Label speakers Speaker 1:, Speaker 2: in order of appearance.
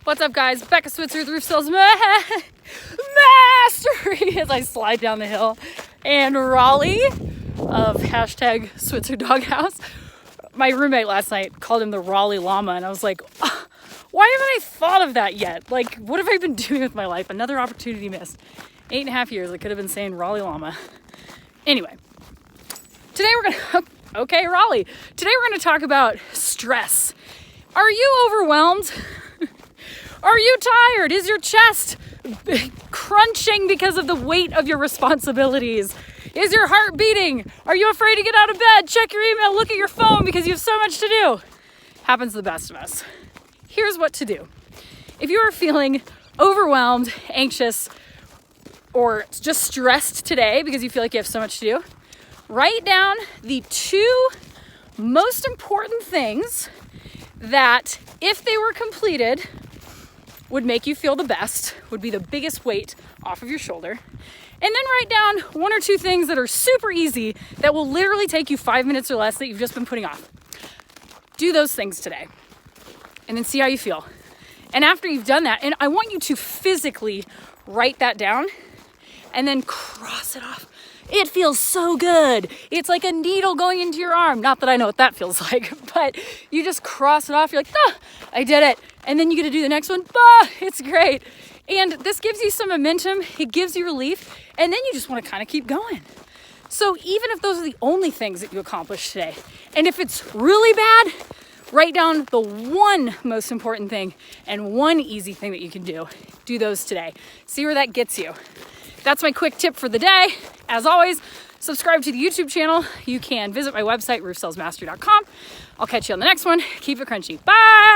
Speaker 1: What's up, guys? Becca Switzer with Roof Sales Mastery as I slide down the hill. And Raleigh of hashtag Switzer Doghouse. My roommate last night called him the Raleigh Llama, and I was like, oh, why haven't I thought of that yet? Like, what have I been doing with my life? Another opportunity missed. 8.5 years, I could have been saying Raleigh Llama. Anyway, today we're gonna, okay, Raleigh. Today we're gonna talk about stress. Are you overwhelmed? Are you tired? Is your chest crunching because of the weight of your responsibilities? Is your heart beating? Are you afraid to get out of bed? Check your email, look at your phone because you have so much to do. Happens to the best of us. Here's what to do. If you are feeling overwhelmed, anxious, or just stressed today because you feel like you have so much to do, write down the 2 most important things that, if they were completed, would make you feel the best, would be the biggest weight off of your shoulder. And then write down 1 or 2 things that are super easy that will literally take you 5 minutes or less that you've just been putting off. Do those things today and then see how you feel. And after you've done that, and I want you to physically write that down and then cross it off. It feels so good. It's like a needle going into your arm. Not that I know what that feels like, but you just cross it off. You're like, I did it. And then you get to do the next one. It's great. And this gives you some momentum. It gives you relief. And then you just want to kind of keep going. So even if those are the only things that you accomplish today, and if it's really bad, write down the 1 most important thing and 1 easy thing that you can do. Do those today. See where that gets you. That's my quick tip for the day. As always, subscribe to the YouTube channel. You can visit my website, roofsalesmastery.com. I'll catch you on the next one. Keep it crunchy. Bye.